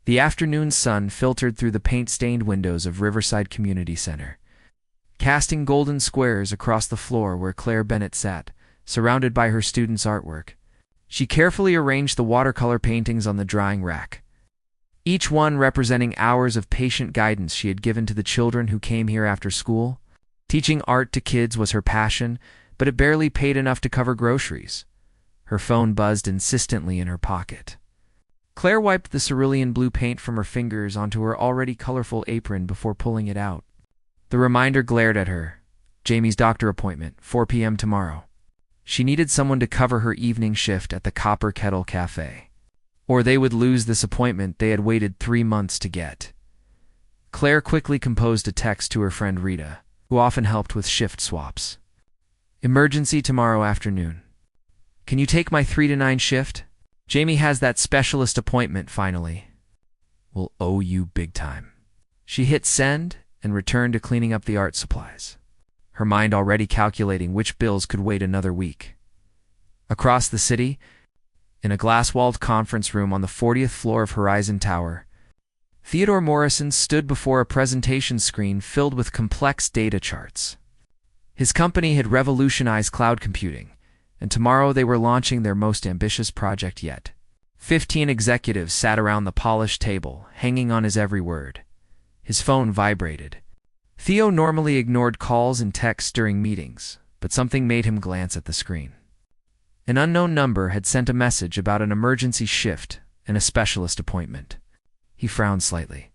The afternoon sun filtered through the paint-stained windows of Riverside Community Center, casting golden squares across the floor where Claire Bennett sat, surrounded by her students' artwork. She carefully arranged the watercolor paintings on the drying rack, each one representing hours of patient guidance she had given to the children who came here after school. Teaching art to kids was her passion, but it barely paid enough to cover groceries. Her phone buzzed insistently in her pocket. Claire wiped the cerulean blue paint from her fingers onto her already colorful apron before pulling it out. The reminder glared at her. Jamie's doctor appointment, 4 p.m. tomorrow. She needed someone to cover her evening shift at the Copper Kettle Cafe, or they would lose this appointment they had waited 3 months to get. Claire quickly composed a text to her friend Rita, who often helped with shift swaps. Emergency tomorrow afternoon. Can you take my 3 to 9 shift? Jamie has that specialist appointment finally. We'll owe you big time. She hit send and returned to cleaning up the art supplies, her mind already calculating which bills could wait another week. Across the city, in a glass-walled conference room on the 40th floor of Horizon Tower, Theodore Morrison stood before a presentation screen filled with complex data charts. His company had revolutionized cloud computing, and tomorrow they were launching their most ambitious project yet. 15 executives sat around the polished table, hanging on his every word. His phone vibrated. Theo normally ignored calls and texts during meetings, but something made him glance at the screen. An unknown number had sent a message about an emergency shift and a specialist appointment. He frowned slightly.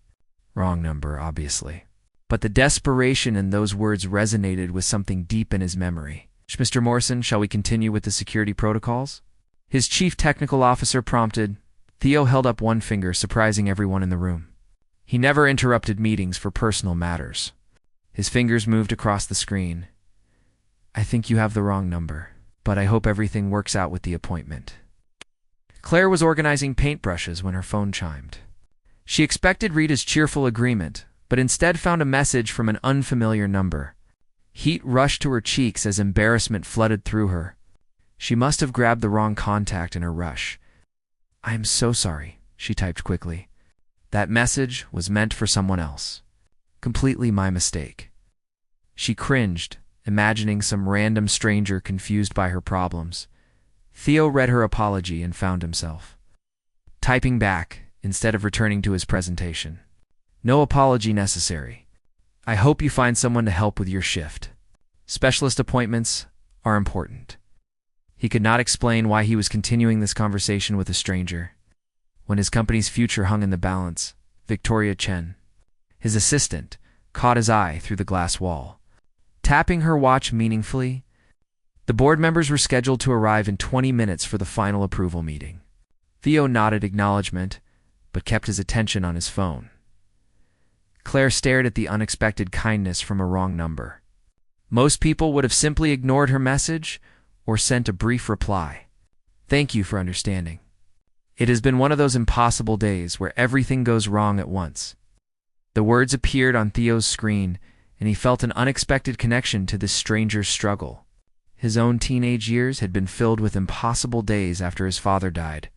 Wrong number, obviously. But the desperation in those words resonated with something deep in his memory. Mr. Morrison, shall we continue with the security protocols? His chief technical officer prompted. Theo held up one finger, surprising everyone in the room. He never interrupted meetings for personal matters. His fingers moved across the screen. I think you have the wrong number, but I hope everything works out with the appointment. Claire was organizing paintbrushes when her phone chimed. She expected Rita's cheerful agreement, but instead found a message from an unfamiliar number. Heat rushed to her cheeks as embarrassment flooded through her. She must have grabbed the wrong contact in her rush. I am so sorry, she typed quickly. That message was meant for someone else. Completely my mistake. She cringed, imagining some random stranger confused by her problems. Theo read her apology and found himself typing back instead of returning to his presentation. No apology necessary. I hope you find someone to help with your shift. Specialist appointments are important. He could not explain why he was continuing this conversation with a stranger, when his company's future hung in the balance. Victoria Chen, his assistant, caught his eye through the glass wall, tapping her watch meaningfully. The board members were scheduled to arrive in 20 minutes for the final approval meeting. Theo nodded acknowledgement, but kept his attention on his phone. Claire stared at the unexpected kindness from a wrong number. Most people would have simply ignored her message or sent a brief reply. Thank you for understanding. It has been one of those impossible days where everything goes wrong at once. The words appeared on Theo's screen, and he felt an unexpected connection to this stranger's struggle. His own teenage years had been filled with impossible days after his father died,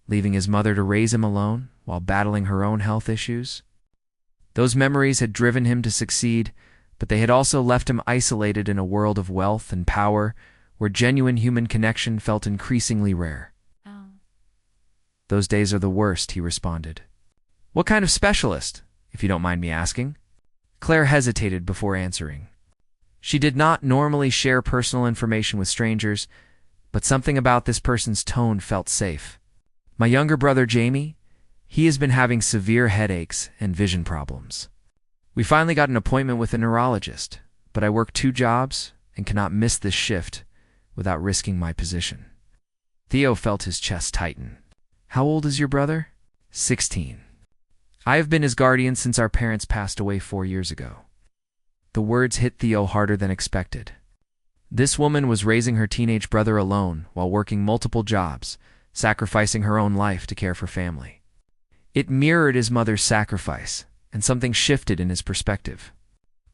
leaving his mother to raise him alone while battling her own health issues. Those memories had driven him to succeed, but they had also left him isolated in a world of wealth and power where genuine human connection felt increasingly rare. Oh. Those days are the worst, he responded. What kind of specialist, if you don't mind me asking? Claire hesitated before answering. She did not normally share personal information with strangers, but something about this person's tone felt safe. My younger brother Jamie, he has been having severe headaches and vision problems. We finally got an appointment with a neurologist, but I work 2 jobs and cannot miss this shift without risking my position. Theo felt his chest tighten. How old is your brother? 16. I have been his guardian since our parents passed away 4 years ago. The words hit Theo harder than expected. This woman was raising her teenage brother alone while working multiple jobs, sacrificing her own life to care for family. It mirrored his mother's sacrifice, and something shifted in his perspective.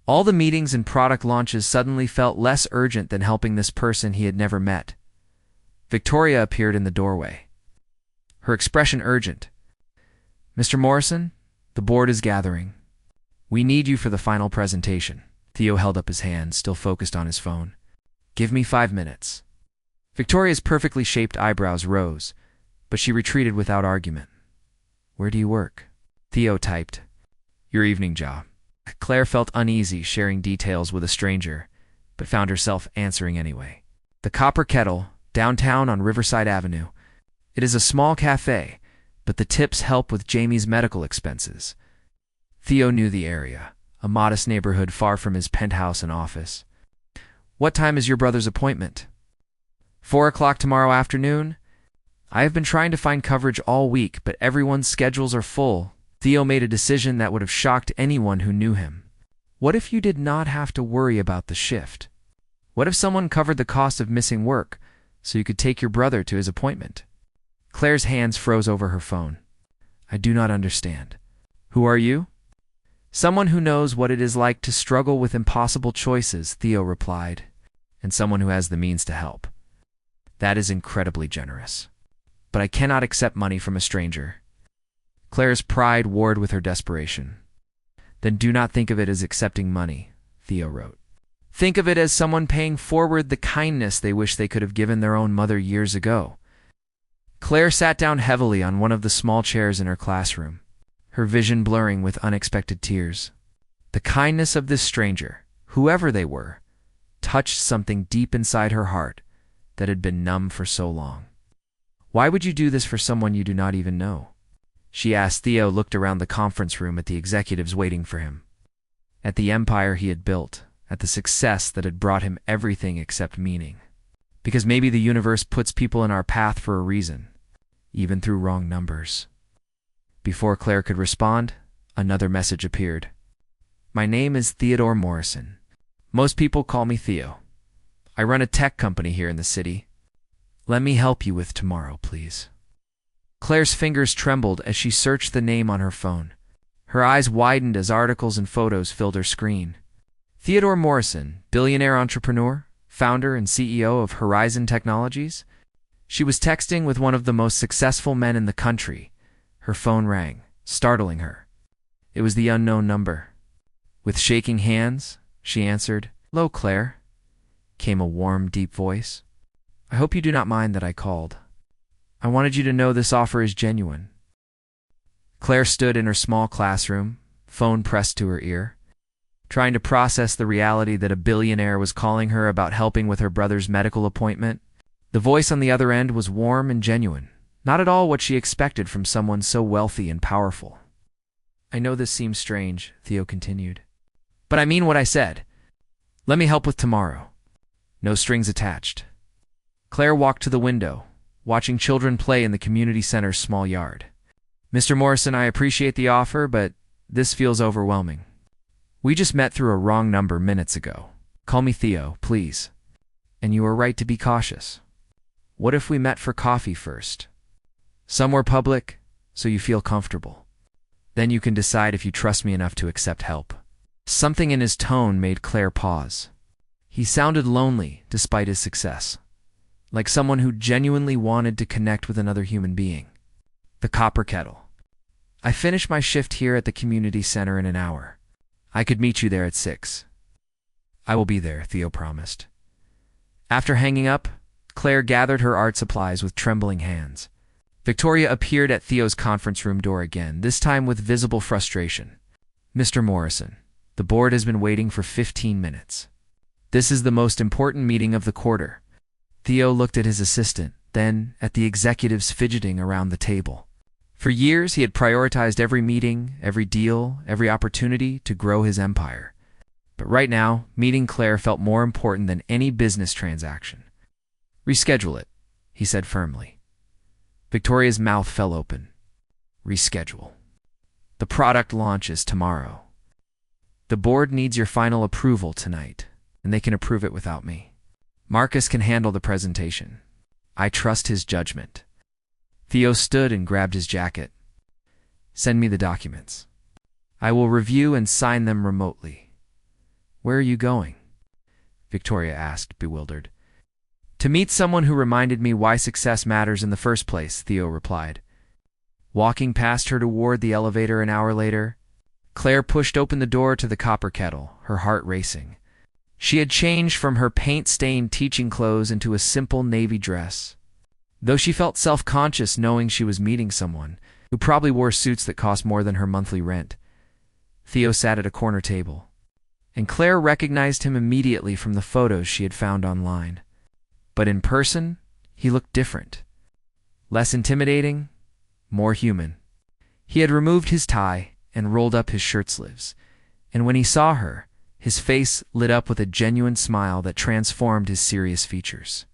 All the meetings and product launches suddenly felt less urgent than helping this person he had never met. Victoria appeared in the doorway, her expression urgent. Mr. Morrison, the board is gathering. We need you for the final presentation. Theo held up his hand, still focused on his phone. Give me 5 minutes. Victoria's perfectly shaped eyebrows rose, but she retreated without argument. Where do you work? Theo typed. Your evening job. Claire felt uneasy sharing details with a stranger, but found herself answering anyway. The Copper Kettle, downtown on Riverside Avenue. It is a small cafe, but the tips help with Jamie's medical expenses. Theo knew the area, a modest neighborhood far from his penthouse and office. What time is your brother's appointment? 4 o'clock tomorrow afternoon? I have been trying to find coverage all week, but everyone's schedules are full. Theo made a decision that would have shocked anyone who knew him. What if you did not have to worry about the shift? What if someone covered the cost of missing work so you could take your brother to his appointment? Claire's hands froze over her phone. I do not understand. Who are you? Someone who knows what it is like to struggle with impossible choices, Theo replied, and someone who has the means to help. That is incredibly generous. But I cannot accept money from a stranger. Claire's pride warred with her desperation. Then do not think of it as accepting money, Theo wrote. Think of it as someone paying forward the kindness they wish they could have given their own mother years ago. Claire sat down heavily on one of the small chairs in her classroom, her vision blurring with unexpected tears. The kindness of this stranger, whoever they were, touched something deep inside her heart that had been numb for so long. Why would you do this for someone you do not even know? She asked. Theo looked around the conference room at the executives waiting for him, at the empire he had built, at the success that had brought him everything except meaning. Because maybe the universe puts people in our path for a reason, even through wrong numbers. Before Claire could respond, another message appeared. My name is Theodore Morrison. Most people call me Theo. I run a tech company here in the city. Let me help you with tomorrow, please. Claire's fingers trembled as she searched the name on her phone. Her eyes widened as articles and photos filled her screen. Theodore Morrison, billionaire entrepreneur, founder and CEO of Horizon Technologies. She was texting with one of the most successful men in the country. Her phone rang, startling her. It was the unknown number. With shaking hands, she answered. Hello, Claire, came a warm, deep voice. I hope you do not mind that I called. I wanted you to know this offer is genuine. Claire stood in her small classroom, phone pressed to her ear, trying to process the reality that a billionaire was calling her about helping with her brother's medical appointment. The voice on the other end was warm and genuine, not at all what she expected from someone so wealthy and powerful. I know this seems strange, Theo continued, but I mean what I said. Let me help with tomorrow. No strings attached. Claire walked to the window, watching children play in the community center's small yard. Mr. Morrison, I appreciate the offer, but this feels overwhelming. We just met through a wrong number minutes ago. Call me Theo, please. And you are right to be cautious. What if we met for coffee first? Somewhere public, so you feel comfortable. Then you can decide if you trust me enough to accept help. Something in his tone made Claire pause. He sounded lonely despite his success, like someone who genuinely wanted to connect with another human being. The Copper Kettle. I finish my shift here at the community center in an hour. I could meet you there at 6. I will be there, Theo promised. After hanging up, Claire gathered her art supplies with trembling hands. Victoria appeared at Theo's conference room door again, this time with visible frustration. Mr. Morrison, the board has been waiting for 15 minutes. This is the most important meeting of the quarter. Theo looked at his assistant, then at the executives fidgeting around the table. For years, he had prioritized every meeting, every deal, every opportunity to grow his empire. But right now, meeting Claire felt more important than any business transaction. Reschedule it, he said firmly. Victoria's mouth fell open. Reschedule. The product launch is tomorrow. The board needs your final approval tonight, and they can approve it without me. Marcus can handle the presentation. I trust his judgment. Theo stood and grabbed his jacket. Send me the documents. I will review and sign them remotely. Where are you going? Victoria asked, bewildered. To meet someone who reminded me why success matters in the first place, Theo replied. Walking past her toward the elevator an hour later, Claire pushed open the door to the copper kettle, her heart racing. She had changed from her paint-stained teaching clothes into a simple navy dress. Though she felt self-conscious knowing she was meeting someone who probably wore suits that cost more than her monthly rent, Theo sat at a corner table, and Claire recognized him immediately from the photos she had found online. But in person, he looked different. Less intimidating, more human. He had removed his tie and rolled up his shirt sleeves, and when he saw her, his face lit up with a genuine smile that transformed his serious features.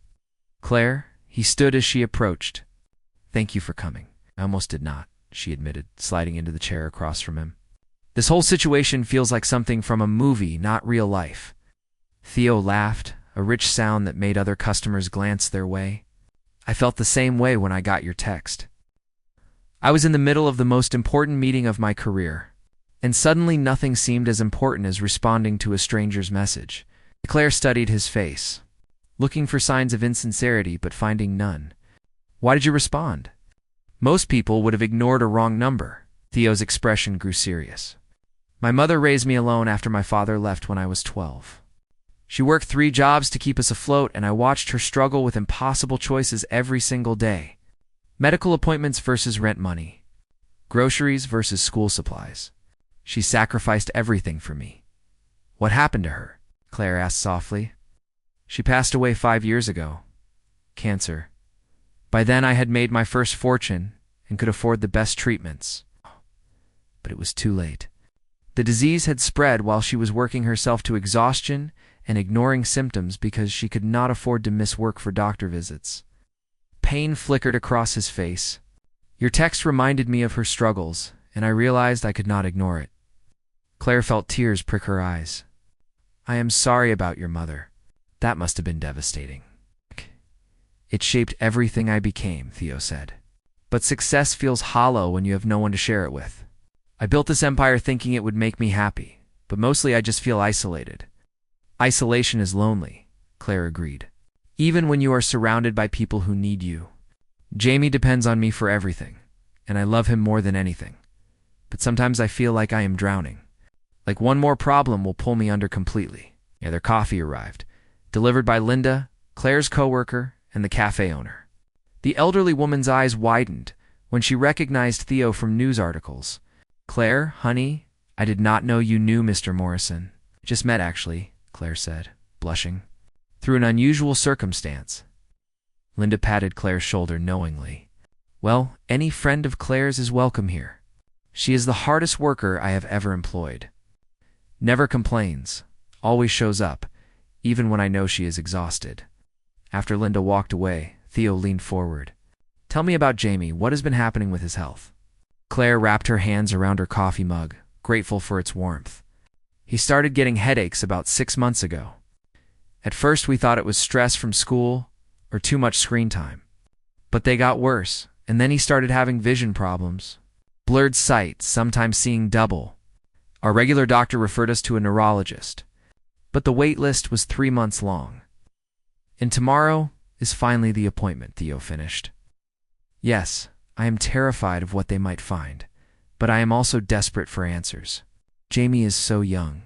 "Claire," he stood as she approached. "Thank you for coming." "I almost did not," she admitted, sliding into the chair across from him. "This whole situation feels like something from a movie, not real life." Theo laughed, a rich sound that made other customers glance their way. "I felt the same way when I got your text. I was in the middle of the most important meeting of my career, and suddenly nothing seemed as important as responding to a stranger's message." Claire studied his face, looking for signs of insincerity but finding none. "Why did you respond?" "Most people would have ignored a wrong number." Theo's expression grew serious. "My mother raised me alone after my father left when I was 12. She worked 3 jobs to keep us afloat, and I watched her struggle with impossible choices every single day. Medical appointments versus rent money. Groceries versus school supplies. She sacrificed everything for me." "What happened to her?" Claire asked softly. "She passed away 5 years ago. Cancer. By then I had made my first fortune and could afford the best treatments. But it was too late. The disease had spread while she was working herself to exhaustion and ignoring symptoms because she could not afford to miss work for doctor visits." Pain flickered across his face. "Your text reminded me of her struggles, and I realized I could not ignore it." Claire felt tears prick her eyes. "I am sorry about your mother. That must have been devastating." "It shaped everything I became," Theo said. "But success feels hollow when you have no one to share it with. I built this empire thinking it would make me happy, but mostly I just feel isolated." "Isolation is lonely," Claire agreed. "Even when you are surrounded by people who need you. Jamie depends on me for everything, and I love him more than anything. But sometimes I feel like I am drowning. Like one more problem will pull me under completely." Their coffee arrived, delivered by Linda, Claire's coworker, and the cafe owner. The elderly woman's eyes widened when she recognized Theo from news articles. "Claire, honey, I did not know you knew Mr. Morrison." "Just met, actually," Claire said, blushing. "Through an unusual circumstance." Linda patted Claire's shoulder knowingly. "Well, any friend of Claire's is welcome here. She is the hardest worker I have ever employed. Never complains, always shows up, even when I know she is exhausted." After Linda walked away, Theo leaned forward. "Tell me about Jamie. What has been happening with his health?" Claire wrapped her hands around her coffee mug, grateful for its warmth. "He started getting headaches about 6 months ago. At first we thought it was stress from school or too much screen time. But they got worse, and then he started having vision problems. Blurred sight, sometimes seeing double. Our regular doctor referred us to a neurologist, but the wait list was 3 months long. And tomorrow is finally the appointment," Theo finished. "Yes, I am terrified of what they might find, but I am also desperate for answers. Jamie is so young.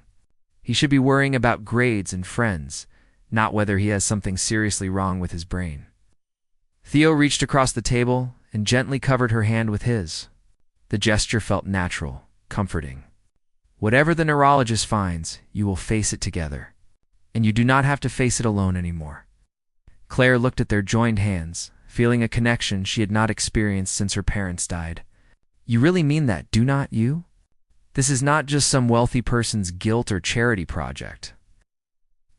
He should be worrying about grades and friends, not whether he has something seriously wrong with his brain." Theo reached across the table and gently covered her hand with his. The gesture felt natural, comforting. "Whatever the neurologist finds, you will face it together. And you do not have to face it alone anymore." Claire looked at their joined hands, feeling a connection she had not experienced since her parents died. "You really mean that, do not you? This is not just some wealthy person's guilt or charity project.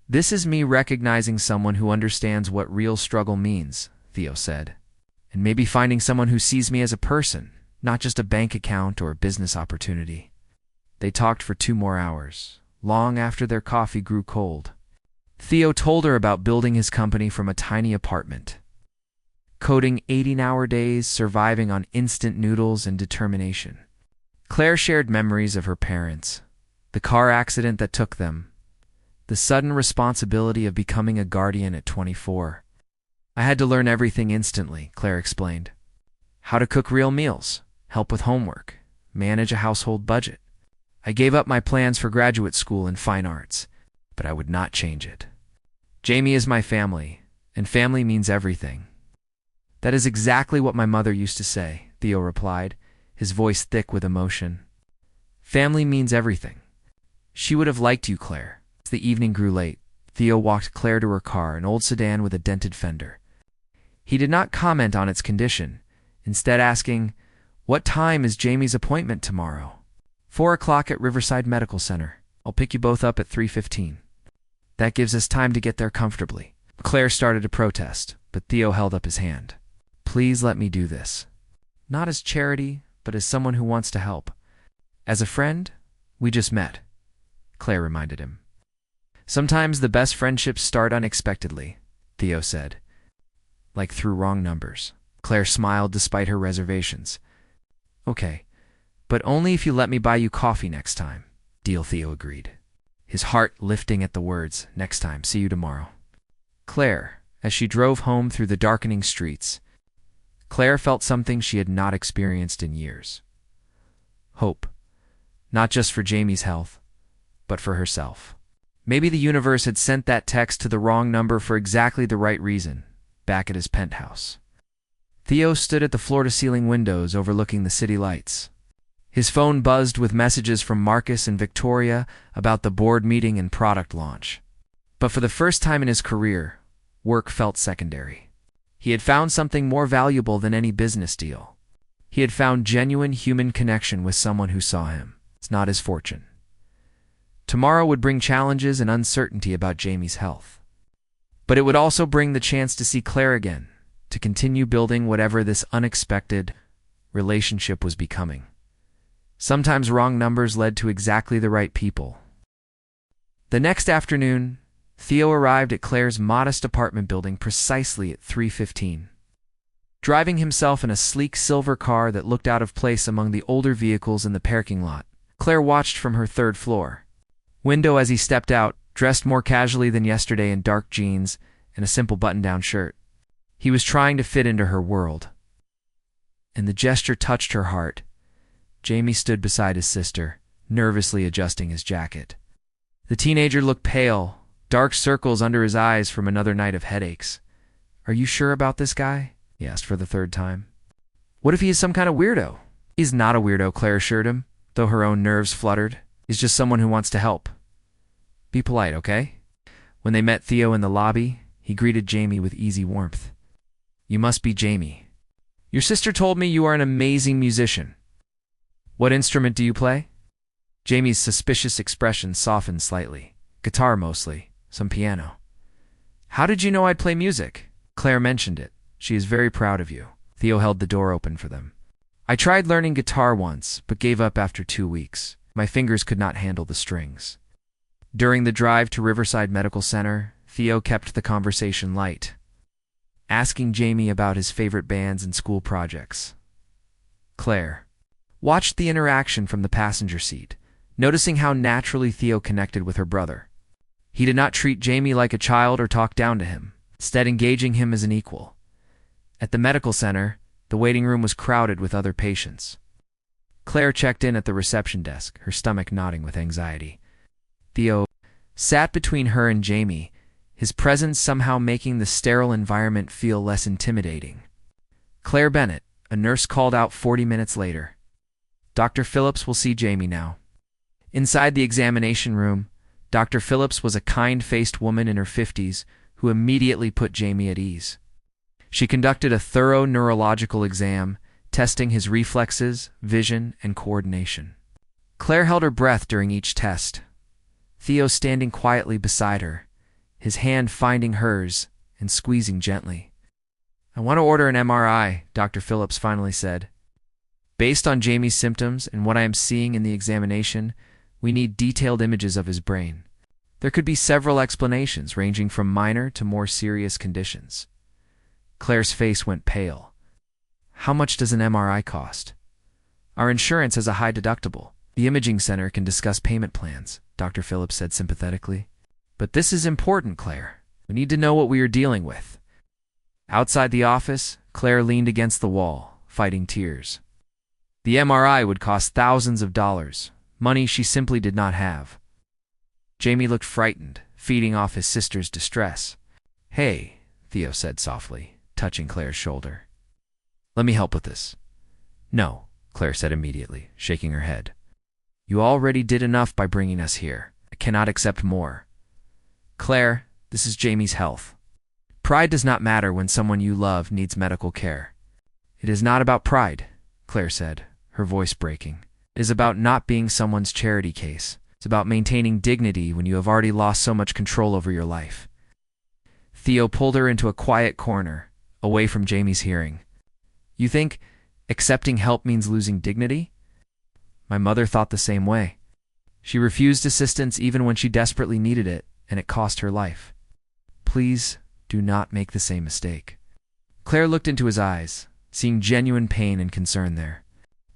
This is me recognizing someone who understands what real struggle means," Theo said. "And maybe finding someone who sees me as a person, not just a bank account or a business opportunity." They talked for 2 more hours, long after their coffee grew cold. Theo told her about building his company from a tiny apartment. Coding 18-hour days, surviving on instant noodles and determination. Claire shared memories of her parents, the car accident that took them, the sudden responsibility of becoming a guardian at 24. "I had to learn everything instantly," Claire explained. "How to cook real meals, help with homework, manage a household budget. I gave up my plans for graduate school in fine arts, but I would not change it. Jamie is my family, and family means everything. That is exactly what my mother used to say, Theo replied, his voice thick with emotion. Family means everything. She would have liked you, Claire. As the evening grew late, Theo walked Claire to her car, an old sedan with a dented fender. He did not comment on its condition, instead asking, "What time is Jamie's appointment tomorrow?" 4 o'clock at Riverside Medical Center. I'll pick you both up at 3:15. That gives us time to get there comfortably. Claire started to protest, but Theo held up his hand. Please let me do this. Not as charity, but as someone who wants to help. As a friend, we just met, Claire reminded him. Sometimes the best friendships start unexpectedly, Theo said. Like through wrong numbers. Claire smiled despite her reservations. Okay, but only if you let me buy you coffee next time. Deal, Theo agreed, his heart lifting at the words, next time, see you tomorrow. Claire, as she drove home through the darkening streets, Claire felt something she had not experienced in years. Hope. Not just for Jamie's health, but for herself. Maybe the universe had sent that text to the wrong number for exactly the right reason, back at his penthouse. Theo stood at the floor-to-ceiling windows overlooking the city lights. His phone buzzed with messages from Marcus and Victoria about the board meeting and product launch. But for the first time in his career, work felt secondary. He had found something more valuable than any business deal. He had found genuine human connection with someone who saw him. It's not his fortune. Tomorrow would bring challenges and uncertainty about Jamie's health. But it would also bring the chance to see Claire again, to continue building whatever this unexpected relationship was becoming. Sometimes wrong numbers led to exactly the right people. The next afternoon, Theo arrived at Claire's modest apartment building precisely at 3:15. Driving himself in a sleek silver car that looked out of place among the older vehicles in the parking lot, Claire watched from her third floor window as he stepped out, dressed more casually than yesterday in dark jeans and a simple button-down shirt. He was trying to fit into her world. And the gesture touched her heart. Jamie stood beside his sister, nervously adjusting his jacket. The teenager looked pale, dark circles under his eyes from another night of headaches. Are you sure about this guy? He asked for the third time. What if he is some kind of weirdo? He's not a weirdo, Claire assured him, though her own nerves fluttered. He's just someone who wants to help. Be polite, okay? When they met Theo in the lobby, he greeted Jamie with easy warmth. You must be Jamie. Your sister told me you are an amazing musician. What instrument do you play? Jamie's suspicious expression softened slightly. Guitar mostly, some piano. How did you know I'd play music? Claire mentioned it. She is very proud of you. Theo held the door open for them. I tried learning guitar once, but gave up after 2 weeks. My fingers could not handle the strings. During the drive to Riverside Medical Center, Theo kept the conversation light, asking Jamie about his favorite bands and school projects. Claire watched the interaction from the passenger seat, noticing how naturally Theo connected with her brother. He did not treat Jamie like a child or talk down to him, instead engaging him as an equal. At the medical center, the waiting room was crowded with other patients. Claire checked in at the reception desk, her stomach knotting with anxiety. Theo sat between her and Jamie, his presence somehow making the sterile environment feel less intimidating. Claire Bennett, a nurse, called out 40 minutes later. Dr. Phillips will see Jamie now. Inside the examination room, Dr. Phillips was a kind-faced woman in her 50s who immediately put Jamie at ease. She conducted a thorough neurological exam, testing his reflexes, vision, and coordination. Claire held her breath during each test, Theo standing quietly beside her, his hand finding hers and squeezing gently. I want to order an MRI, Dr. Phillips finally said. Based on Jamie's symptoms and what I am seeing in the examination, we need detailed images of his brain. There could be several explanations, ranging from minor to more serious conditions. Claire's face went pale. How much does an MRI cost? Our insurance has a high deductible. The imaging center can discuss payment plans, Dr. Phillips said sympathetically. But this is important, Claire. We need to know what we are dealing with. Outside the office, Claire leaned against the wall, fighting tears. The MRI would cost thousands of dollars, money she simply did not have. Jamie looked frightened, feeding off his sister's distress. "Hey," Theo said softly, touching Claire's shoulder. "Let me help with this." "No," Claire said immediately, shaking her head. "You already did enough by bringing us here. I cannot accept more." "Claire, this is Jamie's health. Pride does not matter when someone you love needs medical care." "It is not about pride," Claire said, her voice breaking. "It is about not being someone's charity case. It's about maintaining dignity when you have already lost so much control over your life." Theo pulled her into a quiet corner, away from Jamie's hearing. "You think accepting help means losing dignity?" "My mother thought the same way. She refused assistance even when she desperately needed it, and it cost her life. Please do not make the same mistake." Claire looked into his eyes, seeing genuine pain and concern there.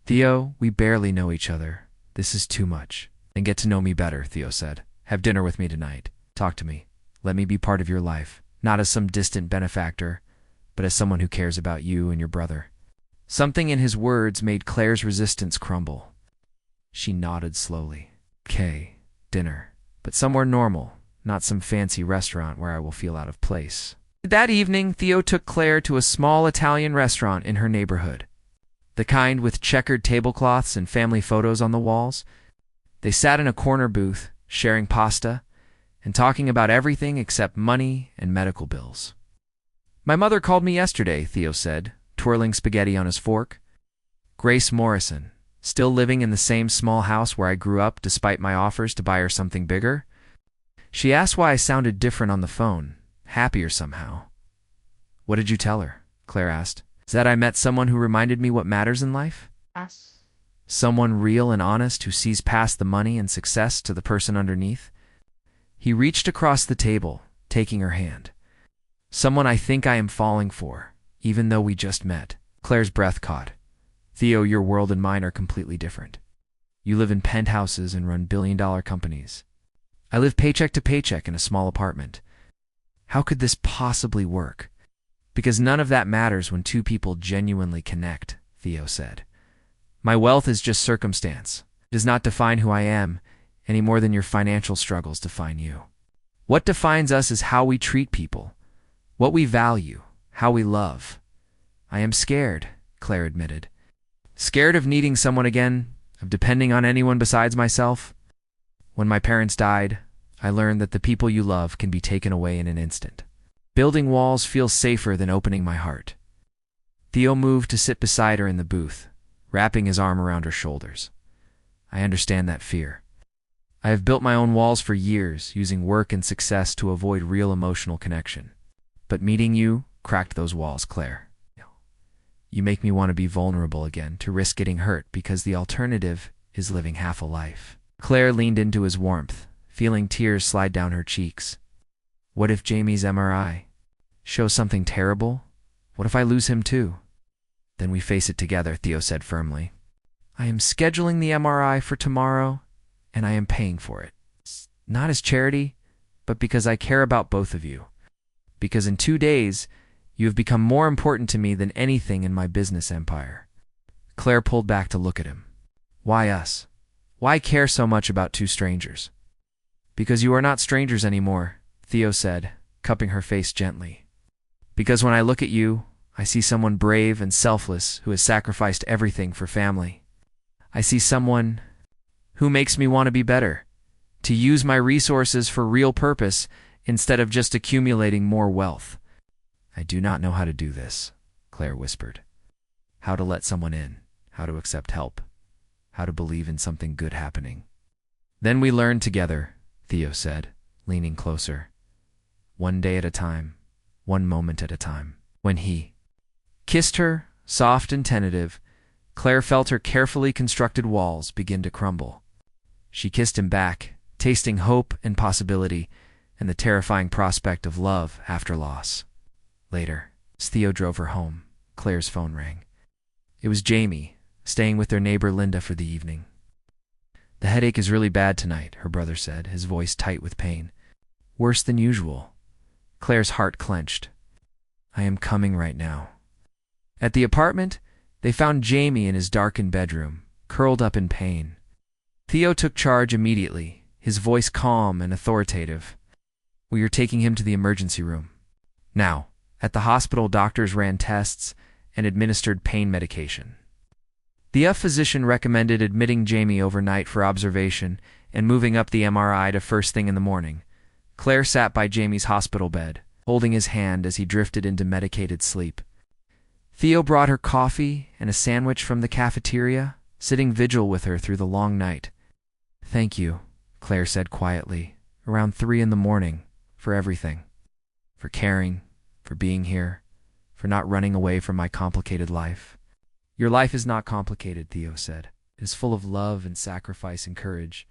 "Theo, we barely know each other. This is too much." "Then get to know me better," Theo said. "Have dinner with me tonight. Talk to me. Let me be part of your life, not as some distant benefactor, but as someone who cares about you and your brother." Something in his words made Claire's resistance crumble. She nodded slowly. "Okay, dinner. But somewhere normal, not some fancy restaurant where I will feel out of place." That evening, Theo took Claire to a small Italian restaurant in her neighborhood. The kind with checkered tablecloths and family photos on the walls. They sat in a corner booth, sharing pasta, and talking about everything except money and medical bills. "My mother called me yesterday," Theo said, twirling spaghetti on his fork. "Grace Morrison, still living in the same small house where I grew up despite my offers to buy her something bigger. She asked why I sounded different on the phone, happier somehow." "What did you tell her?" Claire asked. "That I met someone who reminded me what matters in life? Yes. Someone real and honest who sees past the money and success to the person underneath." He reached across the table, taking her hand. "Someone I think I am falling for, even though we just met." Claire's breath caught. "Theo, your world and mine are completely different. You live in penthouses and run billion-dollar companies. I live paycheck to paycheck in a small apartment. How could this possibly work?" "Because none of that matters when two people genuinely connect," Theo said. "My wealth is just circumstance. It does not define who I am, any more than your financial struggles define you. What defines us is how we treat people, what we value, how we love." "I am scared," Claire admitted. "Scared of needing someone again, of depending on anyone besides myself. When my parents died, I learned that the people you love can be taken away in an instant. Building walls feels safer than opening my heart." Theo moved to sit beside her in the booth, wrapping his arm around her shoulders. "I understand that fear. I have built my own walls for years, using work and success to avoid real emotional connection. But meeting you cracked those walls, Claire. You make me want to be vulnerable again, to risk getting hurt, because the alternative is living half a life." Claire leaned into his warmth, feeling tears slide down her cheeks. "What if Jamie's MRI shows something terrible? What if I lose him too?" "Then we face it together," Theo said firmly. "I am scheduling the MRI for tomorrow, and I am paying for it. Not as charity, but because I care about both of you. Because in 2 days, you have become more important to me than anything in my business empire." Claire pulled back to look at him. "Why us? Why care so much about two strangers?" "Because you are not strangers anymore," Theo said, cupping her face gently. "Because when I look at you, I see someone brave and selfless who has sacrificed everything for family. I see someone who makes me want to be better, to use my resources for real purpose instead of just accumulating more wealth." "I do not know how to do this," Claire whispered. "How to let someone in, how to accept help, how to believe in something good happening." "Then we learn together," Theo said, leaning closer. "One day at a time, one moment at a time." When he kissed her, soft and tentative, Claire felt her carefully constructed walls begin to crumble. She kissed him back, tasting hope and possibility, and the terrifying prospect of love after loss. Later, as Theo drove her home, Claire's phone rang. It was Jamie, staying with their neighbor Linda for the evening. "The headache is really bad tonight," her brother said, his voice tight with pain. "Worse than usual." Claire's heart clenched. "I am coming right now." At the apartment, They found Jamie in his darkened bedroom, curled up in pain. Theo took charge immediately, his voice calm and authoritative. "We are taking him to the emergency room." Now, at the hospital, doctors ran tests and administered pain medication. The physician recommended admitting Jamie overnight for observation and moving up the MRI to first thing in the morning. Claire sat by Jamie's hospital bed, holding his hand as he drifted into medicated sleep. Theo brought her coffee and a sandwich from the cafeteria, sitting vigil with her through the long night. "Thank you," Claire said quietly, around 3 in the morning, "for everything. For caring, for being here, for not running away from my complicated life." "Your life is not complicated," Theo said. "It is full of love and sacrifice and courage.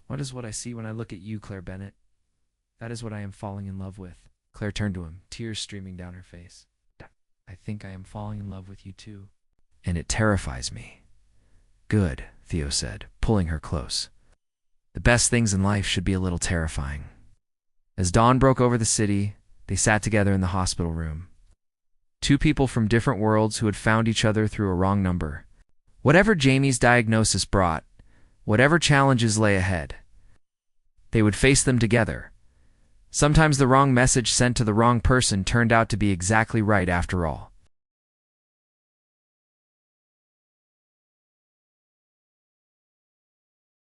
What is what I see when I look at you, Claire Bennett? That is what I am falling in love with." Claire turned to him, tears streaming down her face. "I think I am falling in love with you too. And it terrifies me." "Good," Theo said, pulling her close. "The best things in life should be a little terrifying." As dawn broke over the city, they sat together in the hospital room. Two people from different worlds who had found each other through a wrong number. Whatever Jamie's diagnosis brought, whatever challenges lay ahead, they would face them together. Sometimes the wrong message sent to the wrong person turned out to be exactly right after all.